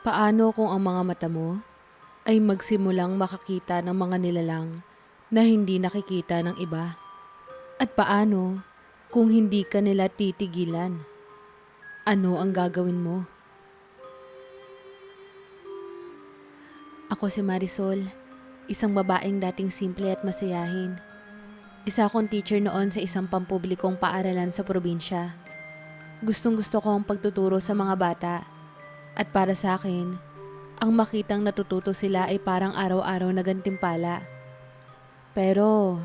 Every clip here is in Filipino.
Paano kung ang mga mata mo ay magsimulang makakita ng mga nilalang na hindi nakikita ng iba? At paano kung hindi ka nila titigilan? Ano ang gagawin mo? Ako si Marisol, isang babaeng dating simple at masayahin. Isa akong teacher noon sa isang pampublikong paaralan sa probinsya. Gustong gusto ko ang pagtuturo sa mga bata. At para sa akin, ang makitang natututo sila ay parang araw-araw na gantimpala. Pero,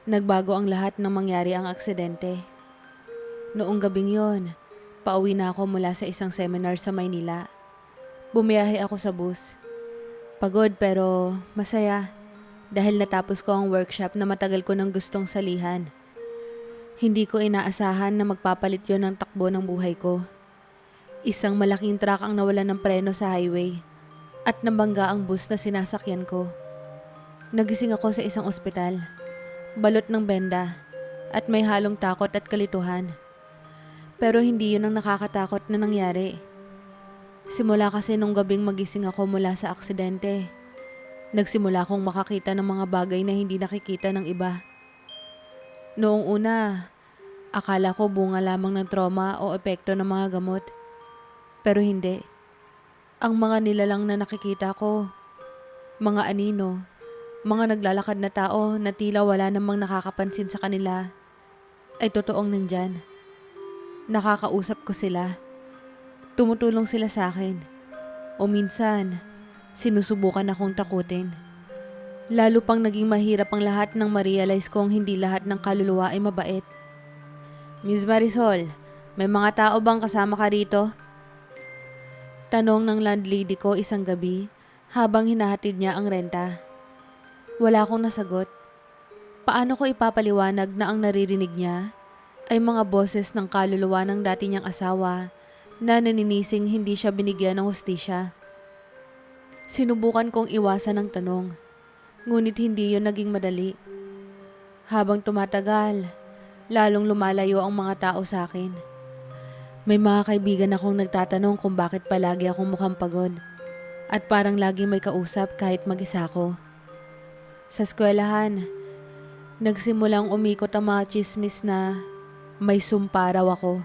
nagbago ang lahat nang mangyari ang aksidente. Noong gabing yon, pauwi na ako mula sa isang seminar sa Maynila. Bumiyahe ako sa bus. Pagod pero masaya dahil natapos ko ang workshop na matagal ko nang gustong salihan. Hindi ko inaasahan na magpapalit yon ng takbo ng buhay ko. Isang malaking truck ang nawalan ng preno sa highway at nabangga ang bus na sinasakyan ko. Nagising ako sa isang ospital, balot ng benda at may halong takot at kalituhan. Pero hindi yun ang nakakatakot na nangyari. Simula kasi nung gabing magising ako mula sa aksidente, nagsimula akong makakita ng mga bagay na hindi nakikita ng iba. Noong una, akala ko bunga lamang ng trauma o epekto ng mga gamot. Pero hindi. Ang mga nilalang na nakikita ko, mga anino, mga naglalakad na tao na tila wala namang nakakapansin sa kanila, ay totoong nandyan. Nakakausap ko sila. Tumutulong sila sa akin. O minsan, sinusubukan akong takutin. Lalo pang naging mahirap ang lahat nang ma-realize kong hindi lahat ng kaluluwa ay mabait. Miss Marisol, may mga tao bang kasama ka rito? Tanong ng landlady ko isang gabi habang hinahatid niya ang renta. Wala akong nasagot. Paano ko ipapaliwanag na ang naririnig niya ay mga boses ng kaluluwa ng dati niyang asawa na naninising hindi siya binigyan ng hustisya. Sinubukan kong iwasan ang tanong, ngunit hindi yun naging madali. Habang tumatagal, lalong lumalayo ang mga tao sa akin. May mga kaibigan akong nagtatanong kung bakit palagi akong mukhang pagod at parang lagi may kausap kahit mag-isa ako. Sa eskwelahan, nagsimulang umikot ang mga chismis na may sumpa raw ako.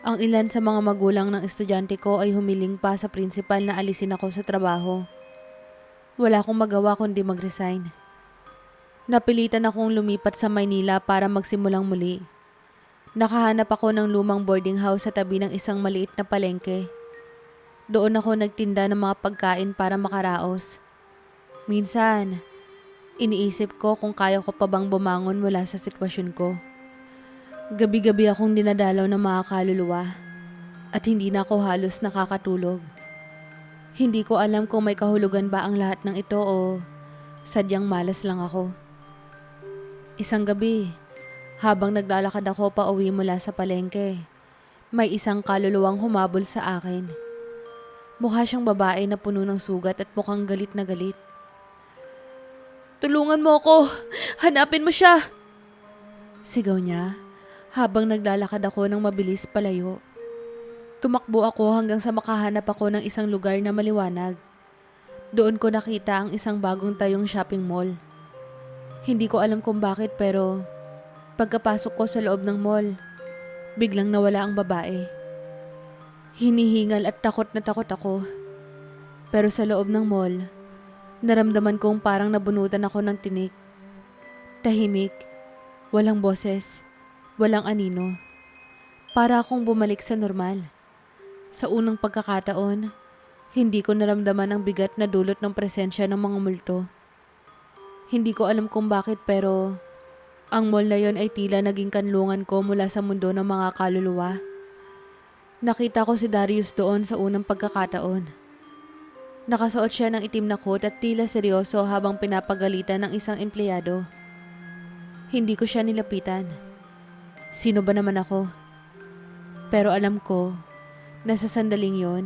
Ang ilan sa mga magulang ng estudyante ko ay humiling pa sa principal na alisin ako sa trabaho. Wala akong magawa kundi mag-resign. Napilitan akong lumipat sa Maynila para magsimulang muli. Nakahanap ako ng lumang boarding house sa tabi ng isang maliit na palengke. Doon ako nagtinda ng mga pagkain para makaraos. Minsan, iniisip ko kung kaya ko pa bang bumangon mula sa sitwasyon ko. Gabi-gabi akong dinadalaw ng mga kaluluwa at hindi na ako halos nakakatulog. Hindi ko alam kung may kahulugan ba ang lahat ng ito o sadyang malas lang ako. Isang gabi, habang naglalakad ako pa uwi mula sa palengke, may isang kaluluwang humabol sa akin. Mukha siyang babae na puno ng sugat at mukhang galit na galit. "Tulungan mo ako! Hanapin mo siya!" Sigaw niya habang naglalakad ako ng mabilis palayo. Tumakbo ako hanggang sa makahanap ako ng isang lugar na maliwanag. Doon ko nakita ang isang bagong tayong shopping mall. Hindi ko alam kung bakit pero pagkapasok ko sa loob ng mall, biglang nawala ang babae. Hinihingal at takot na takot ako. Pero sa loob ng mall, naramdaman kong parang nabunutan ako ng tinik. Tahimik, walang boses, walang anino. Para akong bumalik sa normal. Sa unang pagkakataon, hindi ko naramdaman ang bigat na dulot ng presensya ng mga multo. Hindi ko alam kung bakit pero ang mall na yon ay tila naging kanlungan ko mula sa mundo ng mga kaluluwa. Nakita ko si Darius doon sa unang pagkakataon. Nakasuot siya ng itim na coat at tila seryoso habang pinapagalitan ng isang empleyado. Hindi ko siya nilapitan. Sino ba naman ako? Pero alam ko na sa sandaling yon,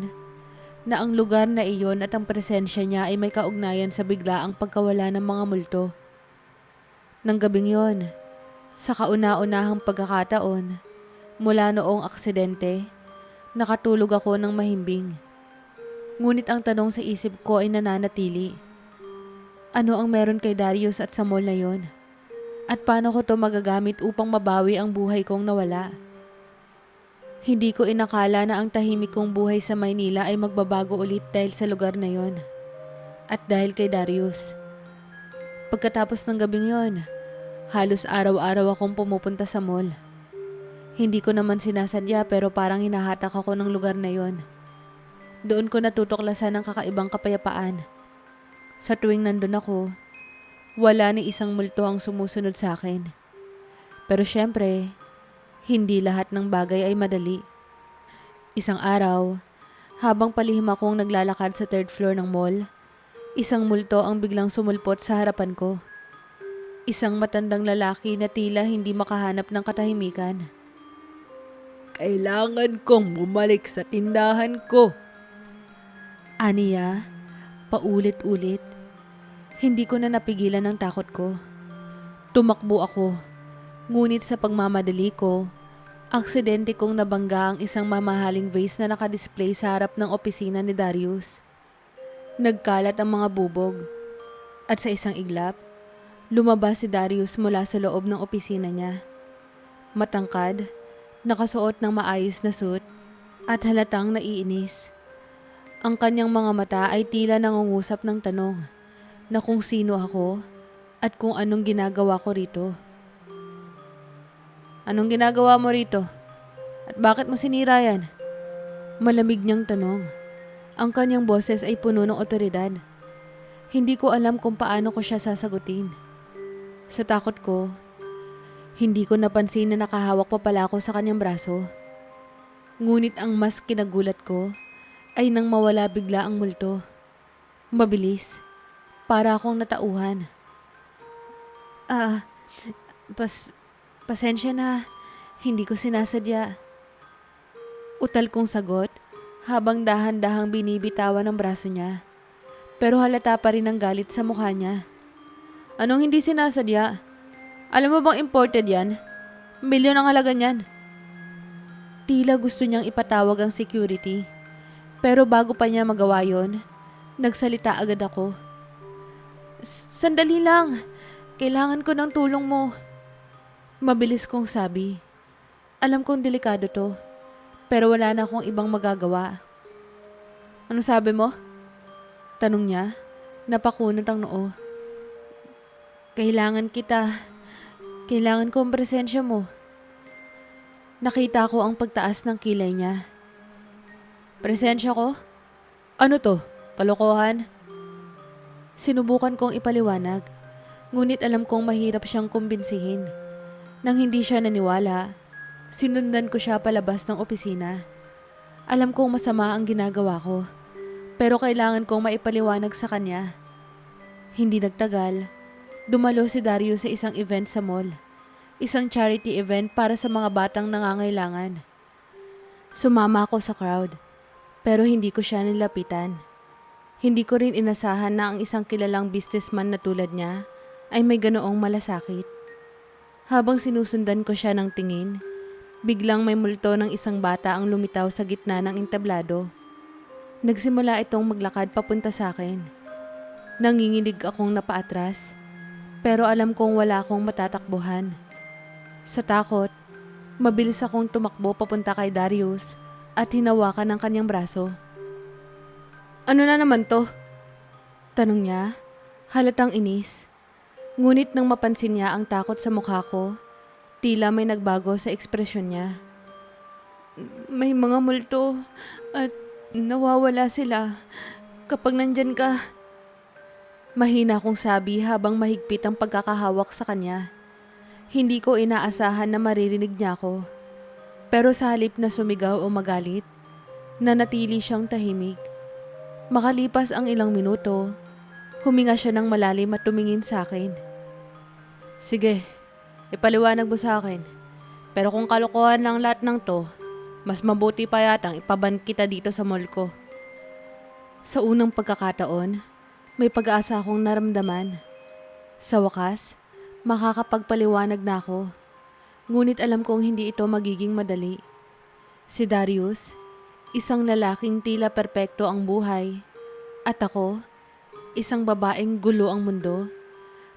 na ang lugar na iyon at ang presensya niya ay may kaugnayan sa biglaang pagkawala ng mga multo. Nang gabing yon, sa kauna-unahang pagkakataon, mula noong aksidente, nakatulog ako ng mahimbing. Ngunit ang tanong sa isip ko ay nananatili. Ano ang meron kay Darius at sa mall na yon? At paano ko to magagamit upang mabawi ang buhay kong nawala? Hindi ko inakala na ang tahimik kong buhay sa Maynila ay magbabago ulit dahil sa lugar na yon. At dahil kay Darius. Pagkatapos ng gabing yon, halos araw-araw akong pumupunta sa mall. Hindi ko naman sinasadya pero parang hinahatak ako ng lugar na yon. Doon ko natutuklasan ang kakaibang kapayapaan. Sa tuwing nandun ako, wala ni isang multo ang sumusunod sa akin. Pero syempre, hindi lahat ng bagay ay madali. Isang araw, habang palihim akong naglalakad sa third floor ng mall, isang multo ang biglang sumulpot sa harapan ko. Isang matandang lalaki na tila hindi makahanap ng katahimikan. Kailangan kong bumalik sa tindahan ko. Aniya, paulit-ulit. Hindi ko na napigilan ang takot ko. Tumakbo ako. Ngunit sa pagmamadali ko, aksidente kong nabangga ang isang mamahaling vase na nakadisplay sa harap ng opisina ni Darius. Nagkalat ang mga bubog. At sa isang iglap, lumabas si Darius mula sa loob ng opisina niya. Matangkad, nakasuot ng maayos na suit, at halatang naiinis. Ang kanyang mga mata ay tila nangungusap ng tanong na kung sino ako at kung anong ginagawa ko rito. Anong ginagawa mo rito? At bakit mo sinira yan? Malamig niyang tanong. Ang kanyang boses ay puno ng otoridad. Hindi ko alam kung paano ko siya sasagutin. Sa takot ko, hindi ko napansin na nakahawak pa pala ako sa kanyang braso. Ngunit ang mas kinagulat ko ay nang mawala bigla ang multo. Mabilis, para akong natauhan. Pasensya na, hindi ko sinasadya. Utal kong sagot habang dahan-dahang binibitawan ang braso niya. Pero halata pa rin ang galit sa mukha niya. Anong hindi sinasadya? Alam mo bang imported yan? Milyon ang halaga niyan. Tila gusto niyang ipatawag ang security. Pero bago pa niya magawa yon, nagsalita agad ako. Sandali lang. Kailangan ko ng tulong mo. Mabilis kong sabi. Alam kong delikado to. Pero wala na akong ibang magagawa. Ano sabi mo? Tanong niya. Napakunot ang noo. Kailangan kita. Kailangan ko ang presensya mo. Nakita ko ang pagtaas ng kilay niya. Presensya ko? Ano to? Kalokohan? Sinubukan kong ipaliwanag. Ngunit alam kong mahirap siyang kumbinsihin. Nang hindi siya naniwala, sinundan ko siya palabas ng opisina. Alam kong masama ang ginagawa ko. Pero kailangan kong maipaliwanag sa kanya. Hindi nagtagal, dumalo si Darius sa isang event sa mall. Isang charity event para sa mga batang nangangailangan. Sumama ako sa crowd, pero hindi ko siya nilapitan. Hindi ko rin inasahan na ang isang kilalang businessman na tulad niya ay may ganoong malasakit. Habang sinusundan ko siya ng tingin, biglang may multo ng isang bata ang lumitaw sa gitna ng entablado. Nagsimula itong maglakad papunta sa akin. Nanginginig akong napaatras, pero alam kong wala akong matatakbuhan. Sa takot, mabilis akong tumakbo papunta kay Darius at hinawakan ang kanyang braso. Ano na naman to? Tanong niya, halatang inis. Ngunit nang mapansin niya ang takot sa mukha ko, tila may nagbago sa ekspresyon niya. May mga multo at nawawala sila kapag nandyan ka. Mahina kong sabi habang mahigpit ang pagkakahawak sa kanya. Hindi ko inaasahan na maririnig niya ako. Pero sa halip na sumigaw o magalit, nanatili siyang tahimik. Makalipas ang ilang minuto, huminga siya ng malalim at tumingin sa akin. Sige, ipaliwanag mo sa akin. Pero kung kalokohan lang lahat ng to, mas mabuti pa yatang ipaban kita dito sa mall ko. Sa unang pagkakataon, may pag-asa akong naramdaman. Sa wakas, makakapagpaliwanag na ako. Ngunit alam kong hindi ito magiging madali. Si Darius, Isang lalaking tila perpekto ang buhay. At ako, isang babaeng gulo ang mundo.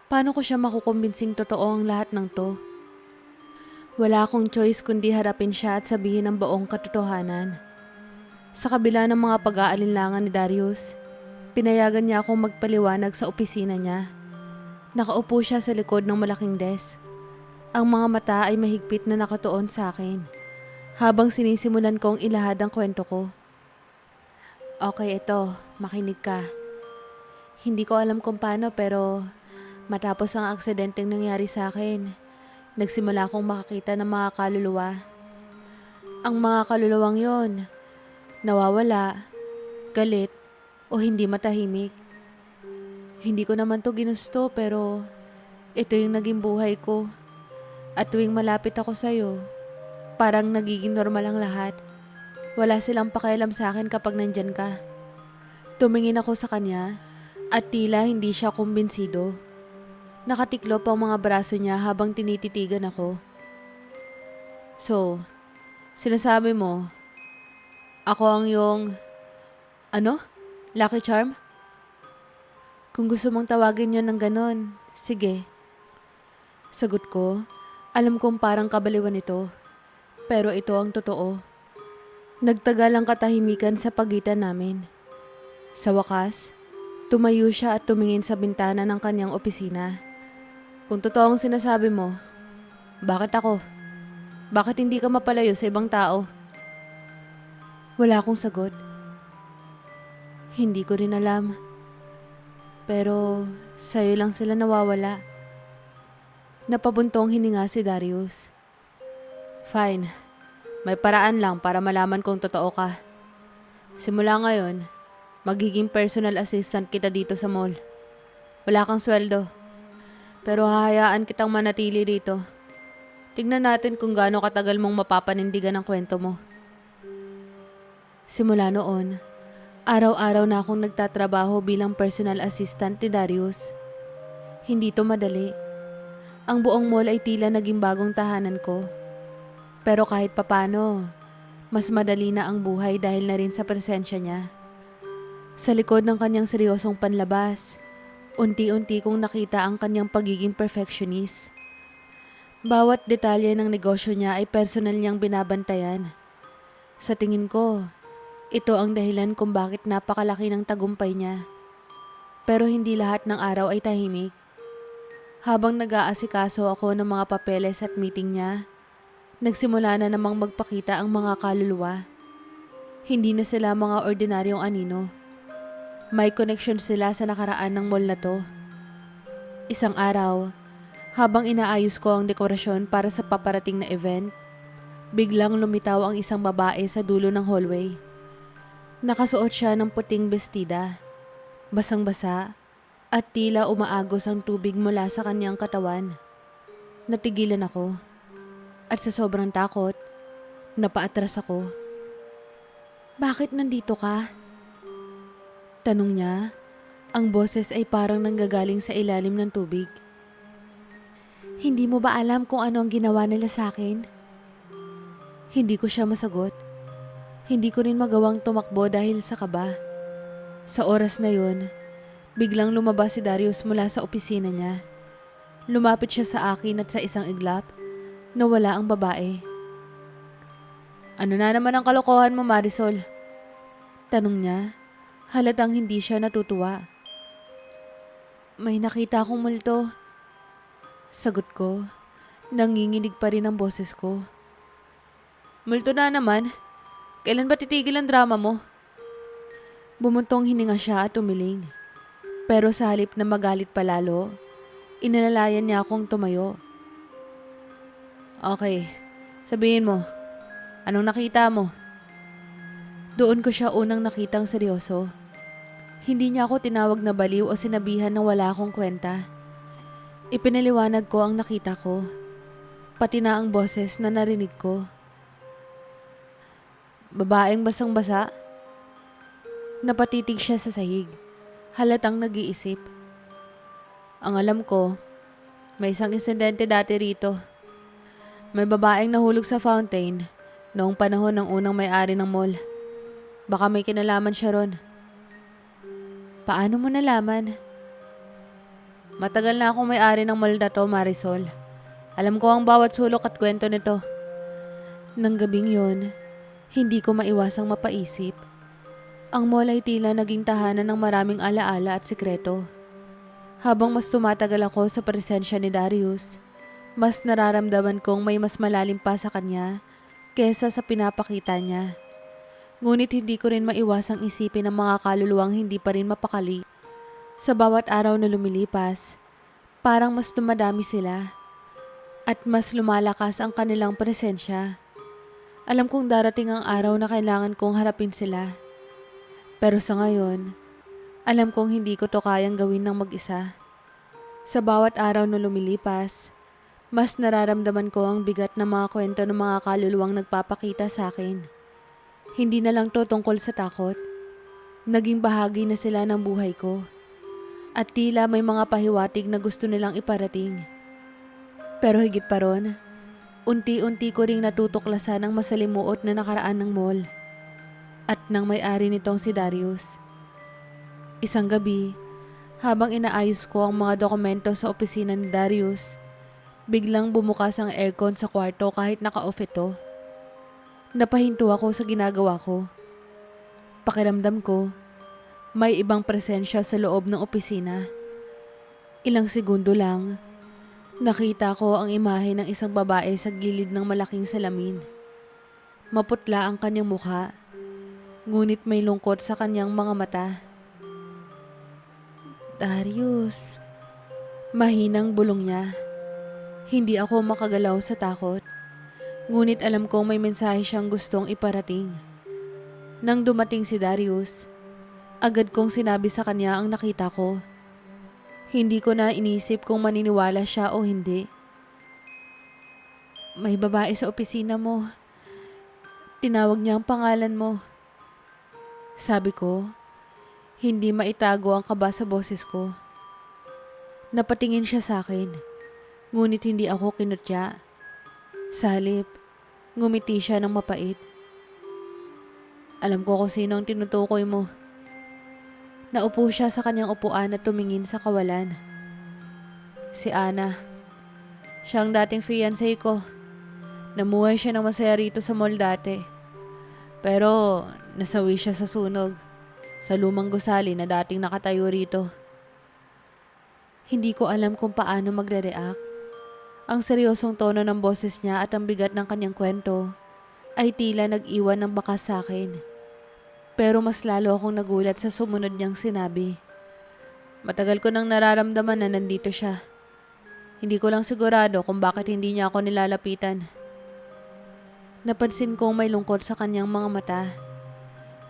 Paano ko siya makukumbinsing totoo ang lahat ng to? Wala akong choice kundi harapin siya at sabihin ang buong katotohanan. Sa kabila ng mga pag-aalinlangan ni Darius, pinayagan niya akong magpaliwanag sa opisina niya. Nakaupo siya sa likod ng malaking desk. Ang mga mata ay mahigpit na nakatuon sa akin, habang sinisimulan kong ilahad ang kwento ko. Okay, ito, makinig ka. Hindi ko alam kung paano pero matapos ang aksidenteng nangyari sa akin, nagsimula akong makakita ng mga kaluluwa. Ang mga kaluluwang yon, nawawala, galit, o hindi matahimik. Hindi ko naman to ginusto pero ito yung naging buhay ko. At tuwing malapit ako sa'yo, parang nagiging normal ang lahat. Wala silang pakialam sa akin kapag nandyan ka. Tumingin ako sa kanya at tila hindi siya kumbinsido. Nakatiklop ang mga braso niya habang tinititigan ako. So, sinasabi mo, ako ang yung... Ano? Lucky Charm? Kung gusto mong tawagin yon ng ganon, sige. Sagot ko, alam kong parang kabaliwan ito. Pero ito ang totoo. Nagtagal ang katahimikan sa pagitan namin. Sa wakas, tumayo siya at tumingin sa bintana ng kanyang opisina. Kung totoo ang sinasabi mo, bakit ako? Bakit hindi ka mapalayo sa ibang tao? Wala akong sagot. Hindi ko rin alam. Pero sa'yo lang sila nawawala. Napabuntong hininga si Darius. Fine. May paraan lang para malaman kung totoo ka. Simula ngayon, magiging personal assistant kita dito sa mall. Wala kang sweldo. Pero hahayaan kitang manatili dito. Tignan natin kung gaano katagal mong mapapanindigan ang kwento mo. Simula noon, araw-araw na akong nagtatrabaho bilang personal assistant ni Darius. Hindi to madali. Ang buong mall ay tila naging bagong tahanan ko. Pero kahit papano, mas madali na ang buhay dahil na rin sa presensya niya. Sa likod ng kanyang seryosong panlabas, unti-unti kong nakita ang kanyang pagiging perfectionist. Bawat detalye ng negosyo niya ay personal niyang binabantayan. Sa tingin ko, ito ang dahilan kung bakit napakalaki ng tagumpay niya. Pero hindi lahat ng araw ay tahimik. Habang nag-aasikaso ako ng mga papeles at meeting niya, nagsimula na namang magpakita ang mga kaluluwa. Hindi na sila mga ordinaryong anino. May connection sila sa nakaraan ng mall na to. Isang araw, habang inaayos ko ang dekorasyon para sa paparating na event, biglang lumitaw ang isang babae sa dulo ng hallway. Nakasuot siya ng puting bestida, basang-basa, at tila umaagos ang tubig mula sa kanyang katawan. Natigilan ako, at sa sobrang takot, napaatras ako. Bakit nandito ka? Tanong niya, ang boses ay parang nanggagaling sa ilalim ng tubig. Hindi mo ba alam kung ano ang ginawa nila sa akin? Hindi ko siya masagot. Hindi ko rin magawang tumakbo dahil sa kaba. Sa oras na yun, biglang lumabas si Darius mula sa opisina niya. Lumapit siya sa akin at sa isang iglap, nawala ang babae. Ano na naman ang kalokohan mo, Marisol? Tanong niya, halatang hindi siya natutuwa. May nakita akong multo. Sagot ko, nanginginig pa rin ang boses ko. Multo na naman? Kailan ba titigil ang drama mo? Bumuntong hininga siya at umiling. Pero sa halip na magalit palalo, inalalayan niya akong tumayo. Okay, sabihin mo, anong nakita mo? Doon ko siya unang nakitang seryoso. Hindi niya ako tinawag na baliw o sinabihan na wala akong kwenta. Ipinaliwanag ko ang nakita ko, pati na ang boses na narinig ko. Babaeng basang-basa. Napatitig siya sa sahig, halatang nag-iisip. Ang alam ko, may isang insidente dati rito. May babaeng nahulog sa fountain noong panahon ng unang may-ari ng mall. Baka may kinalaman siya ron. Paano mo nalaman? Matagal na akong may-ari ng mall na to, Marisol. Alam ko ang bawat sulok at kwento nito. Nang gabing yon, hindi ko maiwasang mapaisip. Ang mall ay tila naging tahanan ng maraming alaala at sikreto. Habang mas tumatagal ako sa presensya ni Darius, mas nararamdaman kong may mas malalim pa sa kanya kesa sa pinapakita niya. Ngunit hindi ko rin maiwasang isipin ang mga kaluluwang hindi pa rin mapakali. Sa bawat araw na lumilipas, parang mas dumadami sila at mas lumalakas ang kanilang presensya. Alam kong darating ang araw na kailangan kong harapin sila. Pero sa ngayon, alam kong hindi ko to kayang gawin ng mag-isa. Sa bawat araw na lumilipas, mas nararamdaman ko ang bigat ng mga kwento ng mga kaluluwang nagpapakita sa akin. Hindi na lang to tungkol sa takot. Naging bahagi na sila ng buhay ko. At tila may mga pahiwatig na gusto nilang iparating. Pero higit pa ron, unti-unti ko ring natutuklasan ang masalimuot na nakaraan ng mall. At ng may-ari nitong si Darius. Isang gabi, habang inaayos ko ang mga dokumento sa opisina ni Darius, biglang bumukas ang aircon sa kwarto kahit naka-off ito. Napahinto ako sa ginagawa ko. Pakiramdam ko, may ibang presensya sa loob ng opisina. Ilang segundo lang, nakita ko ang imahe ng isang babae sa gilid ng malaking salamin. Maputla ang kanyang mukha, ngunit may lungkot sa kanyang mga mata. Darius, mahinang bulong niya. Hindi ako makagalaw sa takot. Ngunit alam kong may mensahe siyang gustong iparating. Nang dumating si Darius, agad kong sinabi sa kanya ang nakita ko. Hindi ko na inisip kung maniniwala siya o hindi. May babae sa opisina mo. Tinawag niya ang pangalan mo. Sabi ko, hindi maitago ang kaba sa boses ko. Napatingin siya sa akin, ngunit hindi ako kinutya. Sa halip, ngumiti siya ng mapait. Alam ko kung sino ang tinutukoy mo. Naupo siya sa kanyang upuan at tumingin sa kawalan. Si Ana. Siya ang dating fiancé ko. Namuhay siya ng masaya rito sa mall dati. Pero nasawi siya sa sunog, sa lumang gusali na dating nakatayo rito. Hindi ko alam kung paano magre-react. Ang seryosong tono ng boses niya at ang bigat ng kanyang kwento ay tila nag-iwan ng bakas sa akin. Pero mas lalo akong nagulat sa sumunod niyang sinabi. Matagal ko nang nararamdaman na nandito siya. Hindi ko lang sigurado kung bakit hindi niya ako nilalapitan. Napansin kong may lungkot sa kanyang mga mata.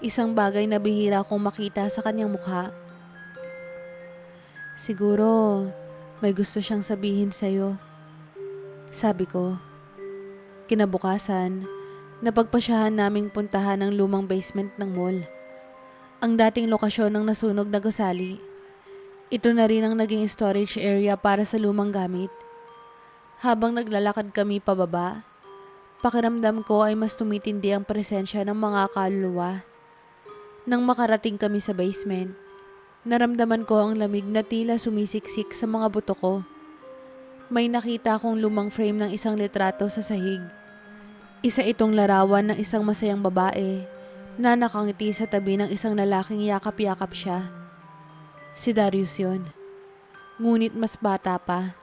Isang bagay na bihira kong makita sa kanyang mukha. Siguro may gusto siyang sabihin sa'yo. Sabi ko. Kinabukasan, napagpasyahan naming puntahan ang lumang basement ng mall. Ang dating lokasyon ng nasunog na gusali. Ito na rin ang naging storage area para sa lumang gamit. Habang naglalakad kami pababa, pakiramdam ko ay mas tumitindi ang presensya ng mga kaluluwa. Nang makarating kami sa basement, naramdaman ko ang lamig na tila sumisiksik sa mga buto ko. May nakita akong lumang frame ng isang litrato sa sahig. Isa itong larawan ng isang masayang babae na nakangiti sa tabi ng isang lalaking yakap-yakap siya. Si Darius yun. Ngunit mas bata pa.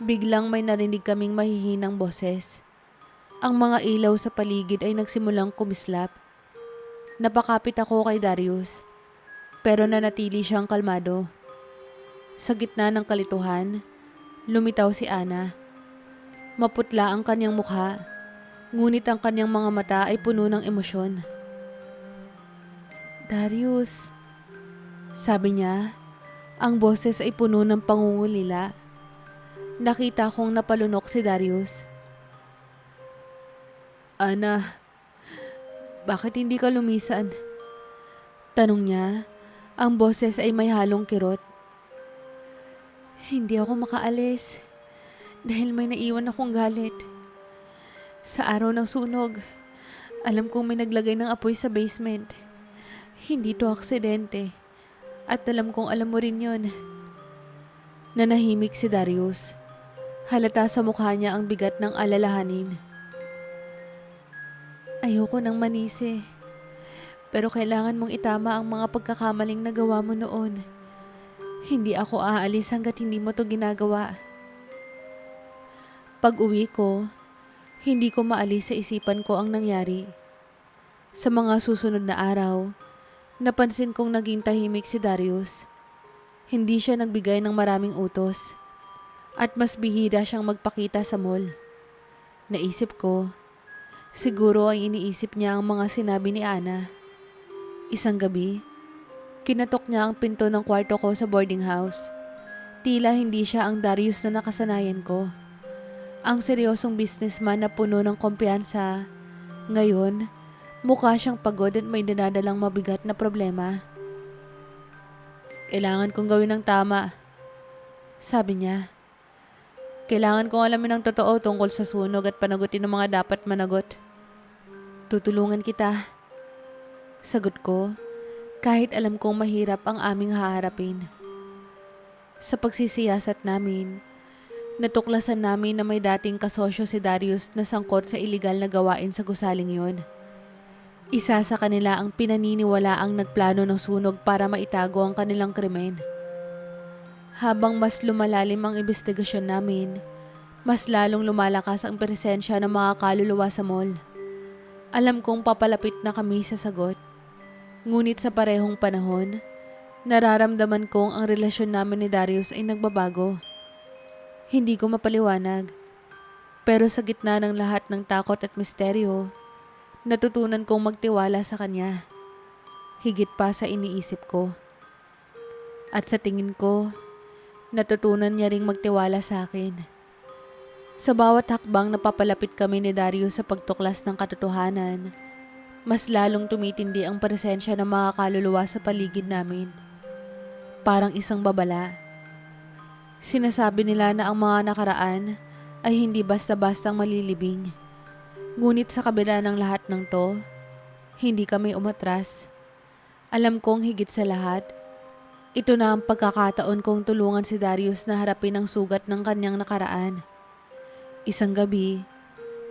Biglang may narinig kaming mahihinang boses. Ang mga ilaw sa paligid ay nagsimulang kumislap. Napakapit ako kay Darius, pero nanatili siyang kalmado. Sa gitna ng kalituhan, lumitaw si Ana. Maputla ang kanyang mukha, ngunit ang kanyang mga mata ay puno ng emosyon. Darius, sabi niya, ang boses ay puno ng pangungulila. Nakita kong napalunok si Darius. Ana, bakit hindi ka lumisan? Tanong niya, ang boses ay may halong kirot. Hindi ako makaalis dahil may naiwan akong galit. Sa araw ng sunog, Alam kong may naglagay ng apoy sa basement. Hindi to aksidente. At alam kong alam mo rin yon. Nanahimik si Darius. Halata sa mukha niya ang bigat ng alalahanin. Ayoko nang manisi. Pero kailangan mong itama ang mga pagkakamaling nagawa mo noon. Hindi ako aalis hanggat hindi mo to ginagawa. Pag-uwi ko, hindi ko maalis sa isipan ko ang nangyari. Sa mga susunod na araw, napansin kong naging tahimik si Darius. Hindi siya nagbigay ng maraming utos. At mas bihira siyang magpakita sa mall. Naisip ko, siguro ay iniisip niya ang mga sinabi ni Ana. Isang gabi, kinatok niya ang pinto ng kwarto ko sa boarding house. Tila hindi siya ang Darius na nakasanayan ko. Ang seryosong businessman na puno ng kumpiyansa. Ngayon, mukha siyang pagod at may dinadalang mabigat na problema. Kailangan kong gawin ng tama, sabi niya. Kailangan kong alamin ang totoo tungkol sa sunog at panagutin ang mga dapat managot. Tutulungan kita. Sagot ko, kahit alam kong mahirap ang aming haharapin. Sa pagsisiyasat namin, natuklasan namin na may dating kasosyo si Darius na sangkot sa iligal na gawain sa gusaling yon. Isa sa kanila ang pinaniniwalaang nagplano ng sunog para maitago ang kanilang krimen. Habang mas lumalalim ang investigasyon namin, mas lalong lumalakas ang presensya ng mga kaluluwa sa mall. Alam kong papalapit na kami sa sagot. Ngunit sa parehong panahon, nararamdaman kong ang relasyon namin ni Darius ay nagbabago. Hindi ko mapaliwanag. Pero sa gitna ng lahat ng takot at misteryo, natutunan kong magtiwala sa kanya. Higit pa sa iniisip ko. At sa tingin ko, natutunan niya ring magtiwala sa akin. Sa bawat hakbang na papalapit kami ni Darius sa pagtuklas ng katotohanan, mas lalong tumitindi ang presensya ng mga kaluluwa sa paligid namin. Parang isang babala. Sinasabi nila na ang mga nakaraan ay hindi basta-bastang malilibing. Ngunit sa kabila ng lahat ng to, hindi kami umatras. Alam kong higit sa lahat, ito na ang pagkakataon kong tulungan si Darius na harapin ang sugat ng kanyang nakaraan. Isang gabi,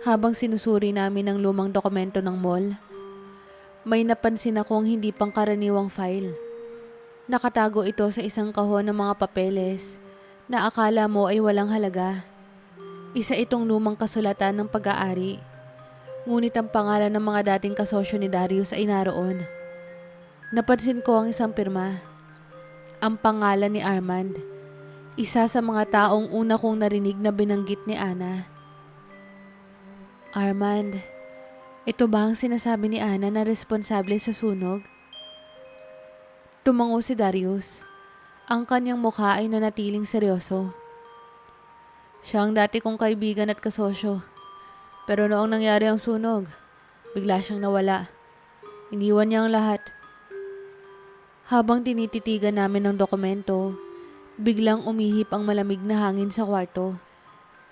habang sinusuri namin ang lumang dokumento ng mall, may napansin akong hindi pangkaraniwang file. Nakatago ito sa isang kahon ng mga papeles na akala mo ay walang halaga. Isa itong lumang kasulatan ng pag-aari, ngunit ang pangalan ng mga dating kasosyo ni Darius ay naroon. Napansin ko ang isang pirma. Ang pangalan ni Armand, isa sa mga taong una kong narinig na binanggit ni Ana. Armand, ito ba ang sinasabi ni Ana na responsable sa sunog? Tumango si Darius. Ang kanyang mukha ay nanatiling seryoso. Siya ang dati kong kaibigan at kasosyo. Pero noong nangyari ang sunog, bigla siyang nawala. Iniwan niya ang lahat. Habang tinititigan namin ang dokumento, biglang umihip ang malamig na hangin sa kwarto.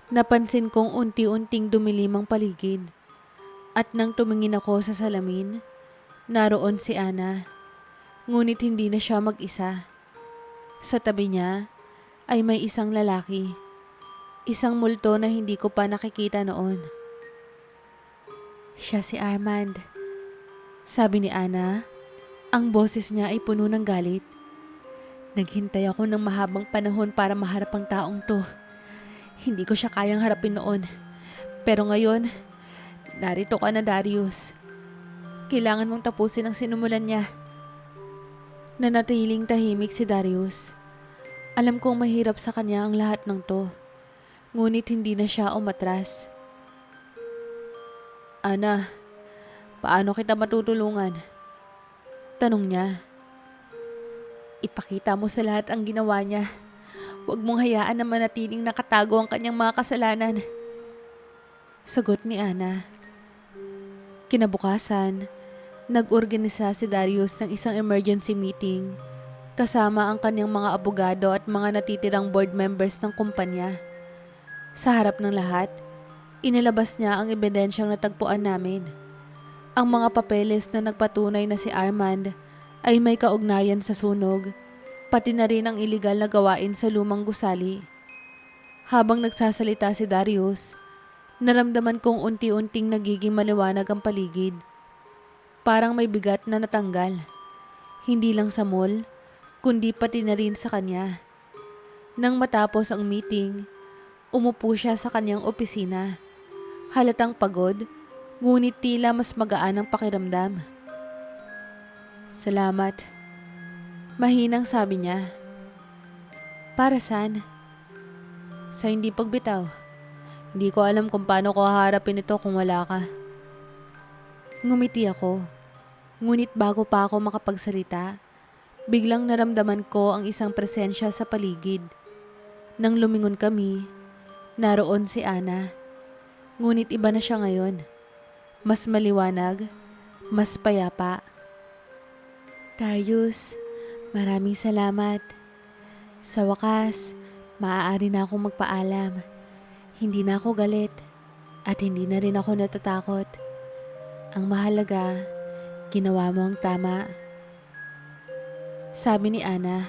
Napansin kong unti-unting dumilim ang paligid. At nang tumingin ako sa salamin, naroon si Ana. Ngunit hindi na siya mag-isa. Sa tabi niya ay may isang lalaki. Isang multo na hindi ko pa nakikita noon. Siya si Armand. Sabi ni Ana. Ang boses niya ay puno ng galit. Naghintay ako ng mahabang panahon para maharap ang taong to. Hindi ko siya kayang harapin noon. Pero ngayon, narito ka na, Darius. Kailangan mong tapusin ang sinumulan niya. Nanatiling tahimik si Darius. Alam kong mahirap sa kanya ang lahat ng to. Ngunit hindi na siya umatras. Ana, paano kita matutulungan? Tanong niya. Ipakita mo sa lahat ang ginawa niya. Huwag mong hayaan na manatiling nakatago ang kanyang mga kasalanan. Sagot ni Ana. Kinabukasan, nag-organisa si Darius ng isang emergency meeting kasama ang kanyang mga abogado at mga natitirang board members ng kumpanya. Sa harap ng lahat, inilabas niya ang ebidensyang natagpuan namin. Ang mga papeles na nagpatunay na si Armand ay may kaugnayan sa sunog, pati na rin ang iligal na gawain sa lumang gusali. Habang nagsasalita si Darius, naramdaman kong unti-unting nagiging maliwanag ang paligid. Parang may bigat na natanggal. Hindi lang sa mall, kundi pati na rin sa kanya. Nang matapos ang meeting, umupo siya sa kanyang opisina. Halatang pagod, ngunit tila mas magaan ang pakiramdam. Salamat. Mahinang sabi niya. Para saan? Sa hindi pagbitaw. Hindi ko alam kung paano ko haharapin ito kung wala ka. Ngumiti ako. Ngunit bago pa ako makapagsalita, biglang naramdaman ko ang isang presensya sa paligid. Nang lumingon kami, naroon si Ana. Ngunit iba na siya ngayon. Mas maliwanag, mas payapa. Darius, maraming salamat. Sa wakas, maaari na akong magpaalam. Hindi na ako galit at hindi na rin ako natatakot. Ang mahalaga, ginawa mo ang tama. Sabi ni Ana.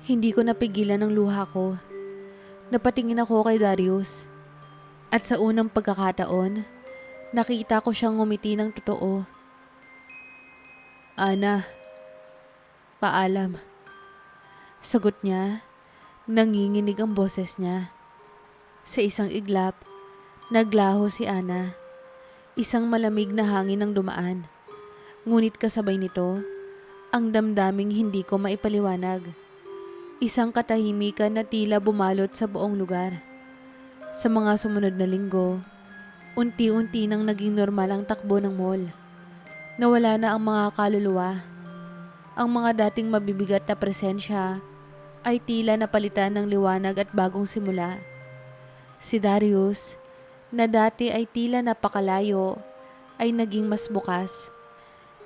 Hindi ko napigilan ang luha ko. Napatingin ako kay Darius. At sa unang pagkakataon, nakita ko siyang ngumiti ng totoo. Ana, paalam. Sagot niya, nanginginig ang boses niya. Sa isang iglap, naglaho si Ana. Isang malamig na hangin ang dumaan. Ngunit kasabay nito, ang damdaming hindi ko maipaliwanag. Isang katahimikan na tila bumalot sa buong lugar. Sa mga sumunod na linggo, unti-unti nang naging normal ang takbo ng mall. Nawala na ang mga kaluluwa. Ang mga dating mabibigat na presensya ay tila napalitan ng liwanag at bagong simula. Si Darius, na dati ay tila napakalayo, ay naging mas bukas.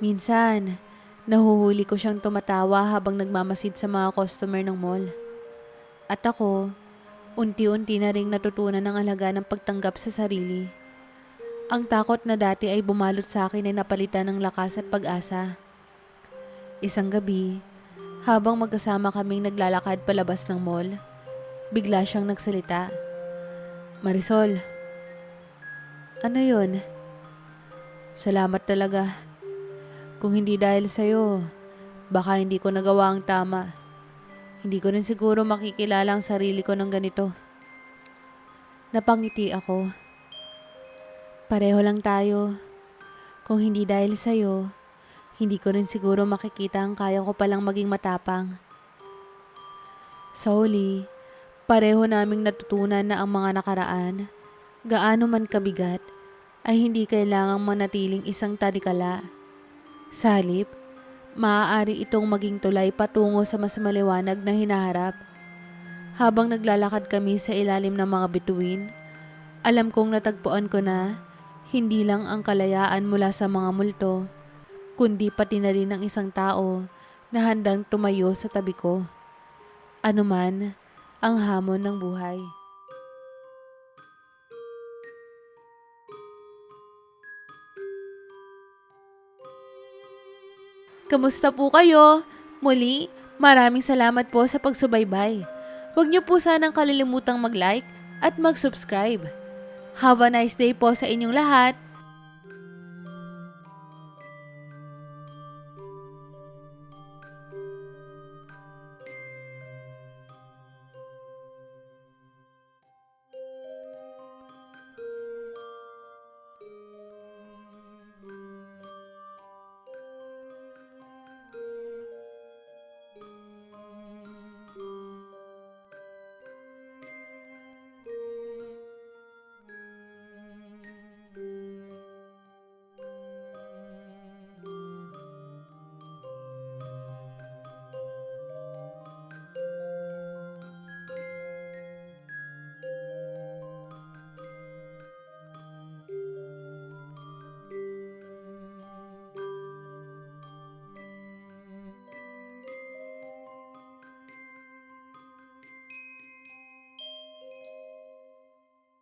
Minsan, nahuhuli ko siyang tumatawa habang nagmamasid sa mga customer ng mall. At ako, unti-unti na ring natutunan ang halaga ng pagtanggap sa sarili. Ang takot na dati ay bumalot sa akin ay napalitan ng lakas at pag-asa. Isang gabi, habang magkasama kaming naglalakad palabas ng mall, bigla siyang nagsalita. Marisol, ano yun? Salamat talaga. Kung hindi dahil sa'yo, baka hindi ko nagawa ang tama. Hindi ko rin siguro makikilala ang sarili ko ng ganito. Napangiti ako. Pareho lang tayo. Kung hindi dahil sa'yo, hindi ko rin siguro makikita ang kaya ko palang maging matapang. Sa huli, pareho naming natutunan na ang mga nakaraan, gaano man kabigat, ay hindi kailangang manatiling isang talikala. Sa halip, maaari itong maging tulay patungo sa mas maliwanag na hinaharap. Habang naglalakad kami sa ilalim ng mga bituin, alam kong natagpuan ko na hindi lang ang kalayaan mula sa mga multo, kundi pati na rin ang isang tao na handang tumayo sa tabi ko. Ano man ang hamon ng buhay. Kamusta po kayo? Muli, maraming salamat po sa pagsubaybay. Huwag niyo po sanang kalilimutang mag-like at mag-subscribe. Have a nice day po sa inyong lahat.